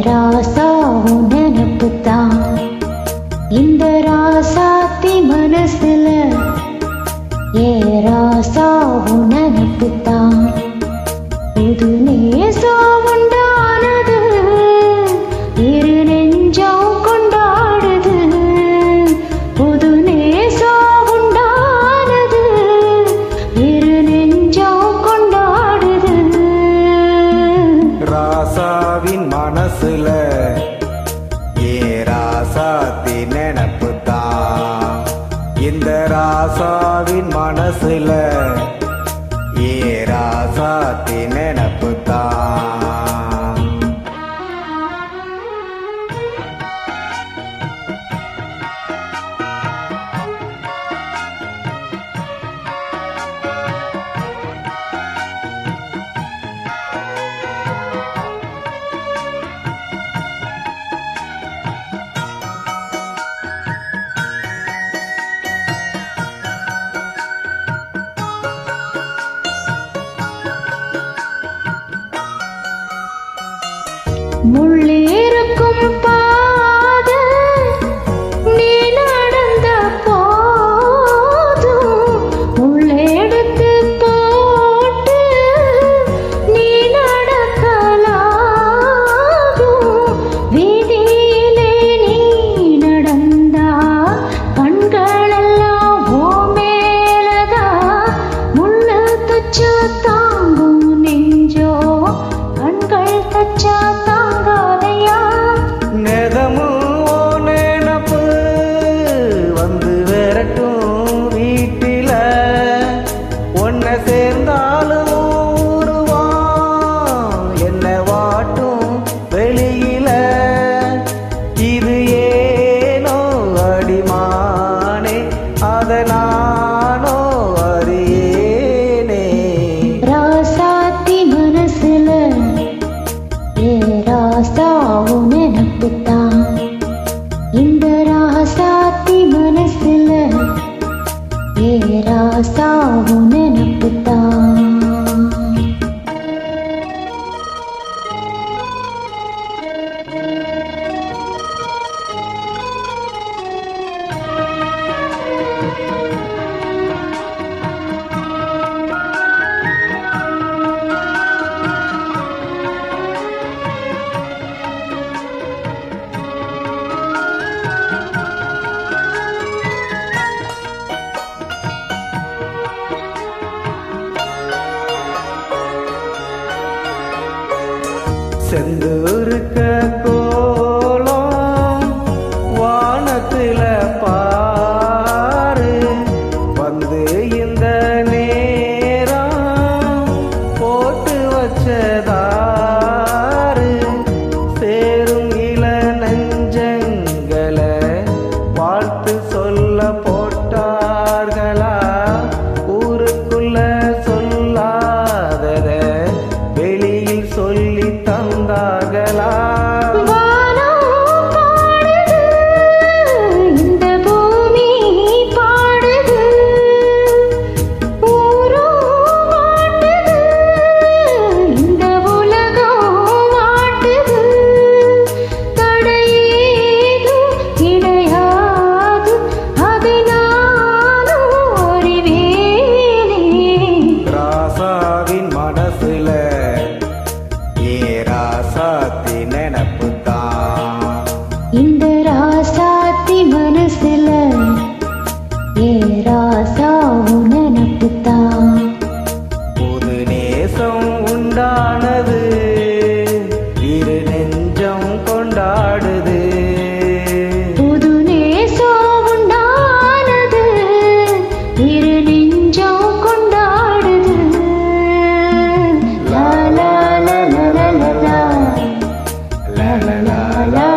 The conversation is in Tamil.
ராசா நினப்புத்தான் இந்த ராசாத்தி மனசுல ஏ ராசா நினப்புத்தான் புது நேசம் உண்டானது இரு நெஞ்சம் கொண்டாடுது புது நேசம் உண்டானது இரு நெஞ்சம் கொண்டாடுது ராசாவின் மனசுல ஏ ராசாத்தி நினப்புத்தான் இந்த ராசாவின் மனசுல ஏ ராசாத்தி நினப்புத்தான் முள்ளிருக்கும் பாதை நீ நடந்த போதும் முள்ளெடுத்து போட்டு நீ நடக்கலாகும் வீதியிலே நீ நடந்தா கண்களெல்லாம் ஓ மேலதா முள்ளு தச்சா தாங்கும் நெஞ்சோ கண்கள் தச்சா சேர்ந்தாலும் ஊருவான் என்ன வாட்டும் வெளியில இது ஏனோ அடிமானே அதனானோ அறியேனே ராசாத்தி மனசுல ஏ ராசா நினப்புத்தான் இந்த ராசாத்தி மனசுல ஏ ராசா நினப்புத்தான் செந்தூருக்க கோலம் வானத்துல பாரு வந்து இந்த நேரம் போட்டு வச்சதாரு சேரும் இள நெஞ்சங்களை வாழ்த்து சொல்ல போட்டார்களா ஊருக்குள்ள சொல்லாதத வெளியில் சொல்லி தந்தார்களா இந்த பூமி பாடுது ஊரோ மாட்டுது இந்த உலகம் மாட்டுது தடையேதும் கிடையாது அதை நானும் அறிவேனே ராசாவின் மனசுல ஏ ராசாத்தி நினப்புத்தான் இந்த ராசாத்தி மனசுல ஏ ராசா நினப்புத்தான் புது நேசம் உண்டானது இரு நெஞ்சம் கொண்டாடுது புது நேசம் உண்டானது இரு நெஞ்சம் கொண்டாடுது லா லா லா லா லா லா லா லா லா